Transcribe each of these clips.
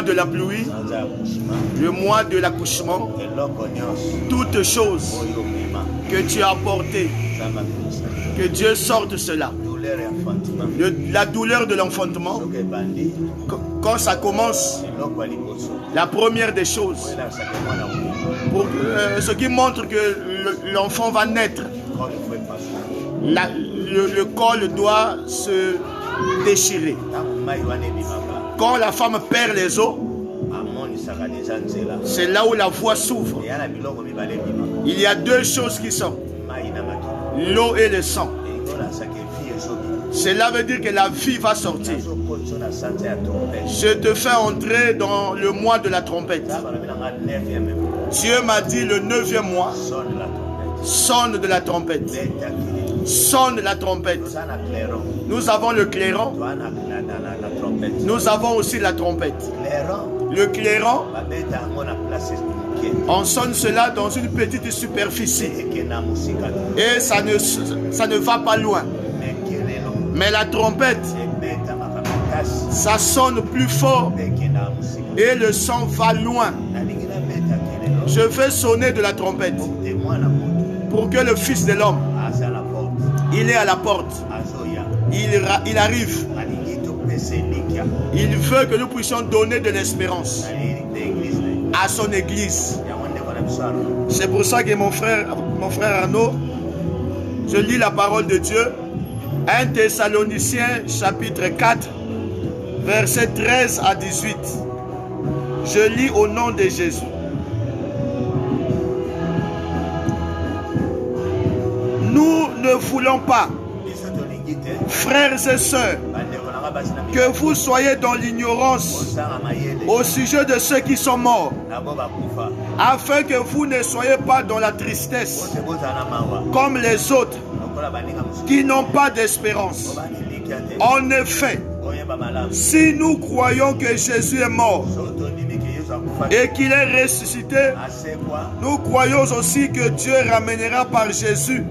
de la pluie, le mois de l'accouchement, toutes choses que tu as apportées, que Dieu sorte cela. La douleur de l'enfantement, quand ça commence, la première des choses, ce qui montre que l'enfant va naître, le col doit se déchirer. Quand la femme perd les os, c'est là où la voie s'ouvre. Il y a deux choses qui sortent, l'eau et le sang. Cela veut dire que la vie va sortir. Je te fais entrer dans le mois de la trompette. Dieu m'a dit le 9e mois, sonne de la trompette. Sonne la trompette. Nous avons le clairon. Nous avons aussi la trompette. Le clairon, on sonne cela dans une petite superficie. Et ça ne va pas loin. Mais la trompette, ça sonne plus fort et le son va loin. Je fais sonner de la trompette pour que le Fils de l'homme, il est à la porte. Il arrive. Il veut que nous puissions donner de l'espérance à son église. C'est pour ça que mon frère Arnaud, je lis la parole de Dieu. 1 Thessaloniciens chapitre 4, versets 13 à 18. Je lis au nom de Jésus. Nous ne voulons pas, frères et sœurs, que vous soyez dans l'ignorance au sujet de ceux qui sont morts, afin que vous ne soyez pas dans la tristesse comme les autres qui n'ont pas d'espérance. En effet, si nous croyons que Jésus est mort et qu'il est ressuscité, nous croyons aussi que Dieu ramènera par Jésus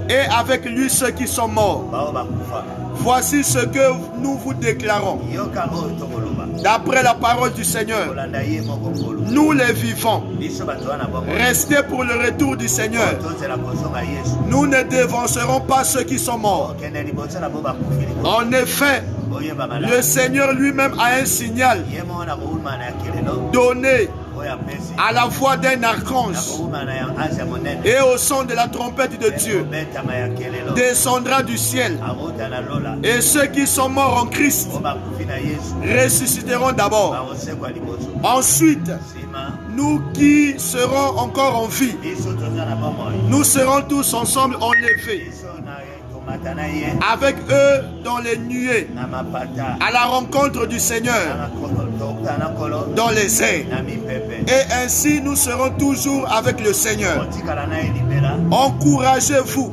et avec lui ceux qui sont morts. Voici ce que nous vous déclarons. D'après la parole du Seigneur, nous les vivants, restez pour le retour du Seigneur. Nous ne dévancerons pas ceux qui sont morts. En effet, le Seigneur lui-même a un signal donné à la voix d'un archange et au son de la trompette de Dieu descendra du ciel, et ceux qui sont morts en Christ ressusciteront d'abord. Ensuite, nous qui serons encore en vie, nous serons tous ensemble enlevés avec eux dans les nuées à la rencontre du Seigneur dans les airs, et ainsi nous serons toujours avec le Seigneur. Encouragez-vous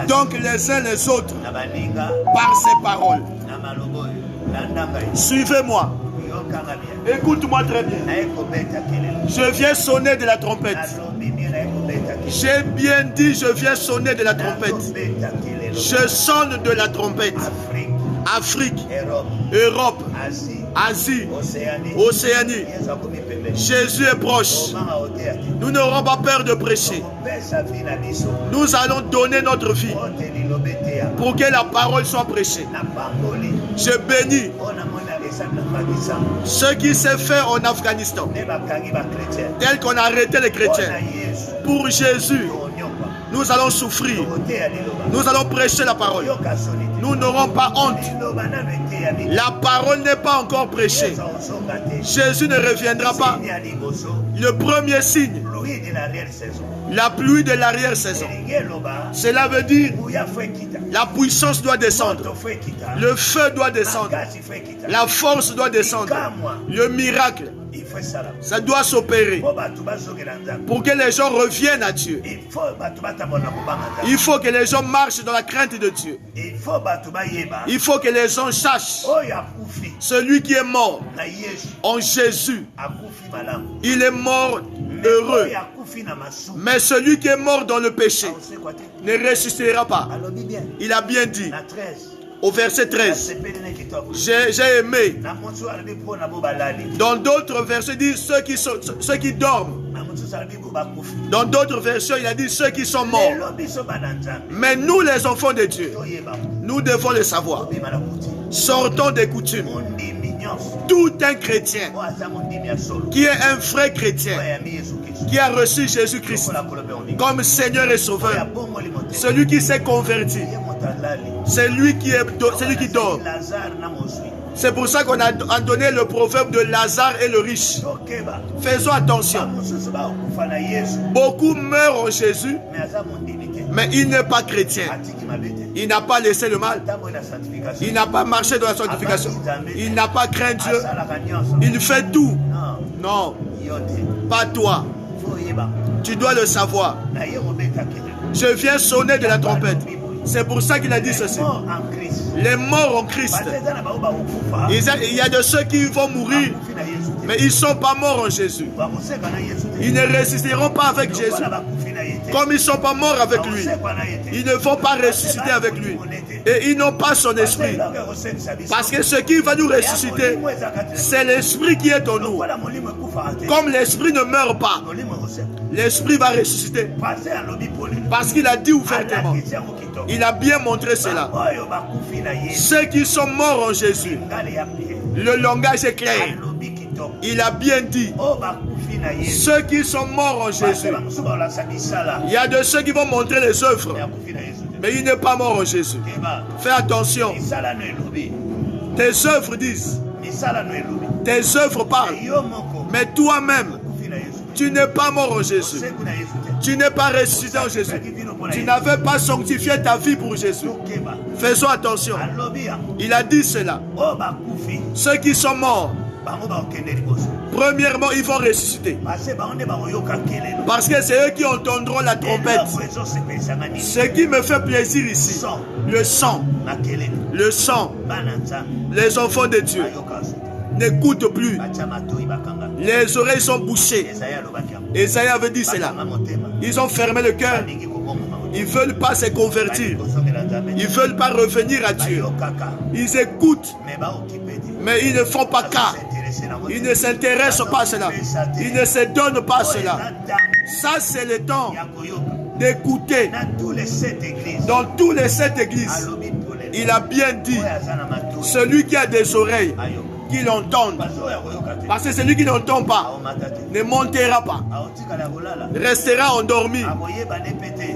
donc les uns les autres par ces paroles. Suivez-moi. Écoute-moi très bien. Je viens sonner de la trompette. J'ai bien dit, je viens sonner de la trompette. Je sonne de la trompette. Afrique, Europe, Asie, Océanie. Jésus est proche. Nous n'aurons pas peur de prêcher. Nous allons donner notre vie pour que la parole soit prêchée. Je bénis ce qui s'est fait en Afghanistan, tel qu'on a arrêté les chrétiens. Pour Jésus, nous allons souffrir. Nous allons prêcher la parole. Nous n'aurons pas honte. La parole n'est pas encore prêchée. Jésus ne reviendra pas. Le premier signe, la pluie de l'arrière-saison. Cela veut dire la puissance doit descendre. Le feu doit descendre. La force doit descendre. Le miracle, ça doit s'opérer pour que les gens reviennent à Dieu. Il faut que les gens marchent dans la crainte de Dieu. Il faut que les gens sachent celui qui est mort en Jésus, il est mort heureux. Mais celui qui est mort dans le péché ne ressuscitera pas. Il a bien dit au verset 13. J'ai aimé. Dans d'autres versets, il dit ceux qui dorment. Dans d'autres versions, il a dit ceux qui sont morts. Mais nous, les enfants de Dieu, nous devons le savoir. Sortons des coutumes. Tout un chrétien qui est un vrai chrétien, qui a reçu Jésus-Christ comme Seigneur et Sauveur, celui qui s'est converti, c'est lui qui dort. C'est pour ça qu'on a donné le proverbe de Lazare et le riche. Faisons attention. Beaucoup meurent en Jésus, mais il n'est pas chrétien. Il n'a pas laissé le mal. Il n'a pas marché dans la sanctification. Il n'a pas craint Dieu. Il fait tout. Non, pas toi. Tu dois le savoir. Je viens sonner de la trompette. C'est pour ça qu'il a dit ceci. Les morts en Christ. Il y a de ceux qui vont mourir, mais ils ne sont pas morts en Jésus. Ils ne résisteront pas avec Jésus. Comme ils ne sont pas morts avec lui, ils ne vont pas ressusciter avec lui. Et ils n'ont pas son esprit. Parce que ce qui va nous ressusciter, c'est l'esprit qui est en nous. Comme l'esprit ne meurt pas, l'esprit va ressusciter. Parce qu'il a dit ouvertement. Il a bien montré cela. Ceux qui sont morts en Jésus, le langage est clair. Il a bien dit. Ceux qui sont morts en Jésus. Il y a de ceux qui vont montrer les œuvres, mais il n'est pas mort en Jésus. Fais attention. Tes œuvres disent. Tes œuvres parlent. Mais toi-même, tu n'es pas mort en Jésus. Tu n'es pas ressuscité en Jésus. Tu n'avais pas sanctifié ta vie pour Jésus. Faisons attention. Il a dit cela. Ceux qui sont morts, premièrement, ils vont ressusciter. Parce que c'est eux qui entendront la trompette. Ce qui me fait plaisir ici, le sang, les enfants de Dieu n'écoutent plus. Les oreilles sont bouchées. Esaïe avait dit cela. Ils ont fermé le cœur. Ils ne veulent pas se convertir. Ils ne veulent pas revenir à Dieu. Ils écoutent, mais ils ne font pas cas. Ils ne s'intéressent pas à cela. Ils ne se donnent pas à cela. Ça, c'est le temps d'écouter. Dans tous les 7 églises, il a bien dit, celui qui a des oreilles, qu'il entende. Parce que celui qui n'entend pas ne montera pas, restera endormi,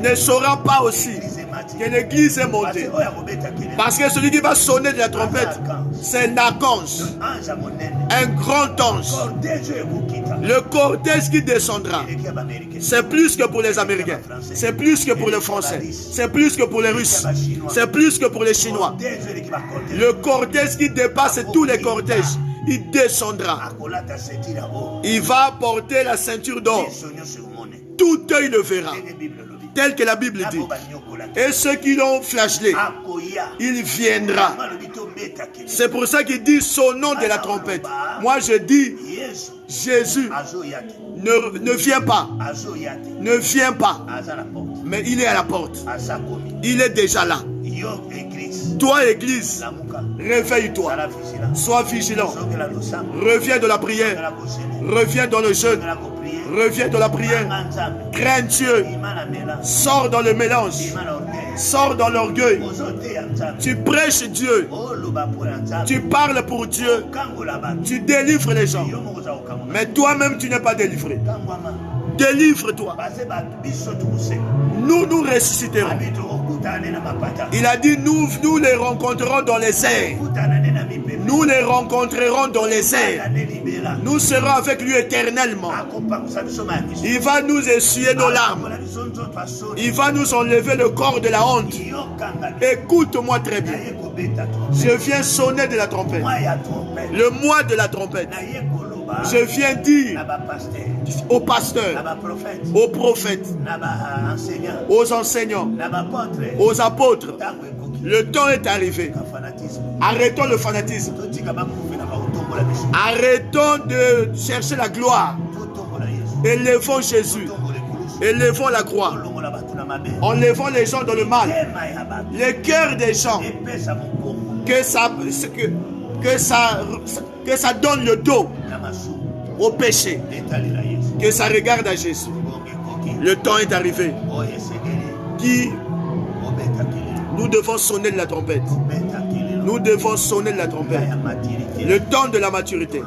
ne saura pas aussi que l'église est montée. Parce que celui qui va sonner de la trompette, c'est un archange, un grand ange. Le cortège qui descendra, c'est plus que pour les Américains, c'est plus que pour les Français, c'est plus que pour les Russes, c'est plus que pour les Chinois. Le cortège qui dépasse tous les cortèges, il descendra. Il va porter la ceinture d'or. Tout œil le verra, tel que la Bible dit. Et ceux qui l'ont flagellé, il viendra. C'est pour ça qu'il dit son nom de la trompette. Moi je dis, Jésus ne vient pas. Ne vient pas. Mais il est à la porte. Il est déjà là. Toi, Église, réveille-toi. Sois vigilant. Reviens de la prière. Reviens dans le jeûne. Reviens dans la prière. Crains Dieu. Sors dans le mélange. Sors dans l'orgueil. Tu prêches Dieu. Tu parles pour Dieu. Tu délivres les gens. Mais toi-même, tu n'es pas délivré. Délivre-toi. Nous ressusciterons. Il a dit, nous les rencontrerons dans les airs. Nous les rencontrerons dans les airs. Nous serons avec lui éternellement. Il va nous essuyer nos larmes. Il va nous enlever le corps de la honte. Écoute-moi très bien. Je viens sonner de la trompette. Le mois de la trompette. Je viens dire aux pasteurs, aux prophètes, aux enseignants, aux apôtres, le temps est arrivé. Arrêtons le fanatisme. Arrêtons de chercher la gloire. Élevons Jésus. Élevons la croix. Enlevons les gens dans le mal. Les cœurs des gens que ça donne le dos au péché, que ça regarde à Jésus. Le temps est arrivé. Qui nous devons sonner de la trompette. Nous devons sonner de la trompette. Le temps de la maturité.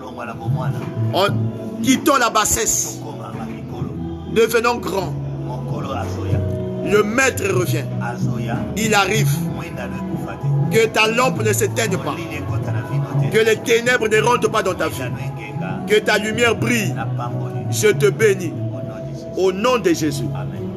Quittons la bassesse. Devenons grands. Le maître revient. Il arrive. Que ta lampe ne s'éteigne pas. Que les ténèbres ne rentrent pas dans ta vie. Que ta lumière brille. Je te bénis. Au nom de Jésus. Amen.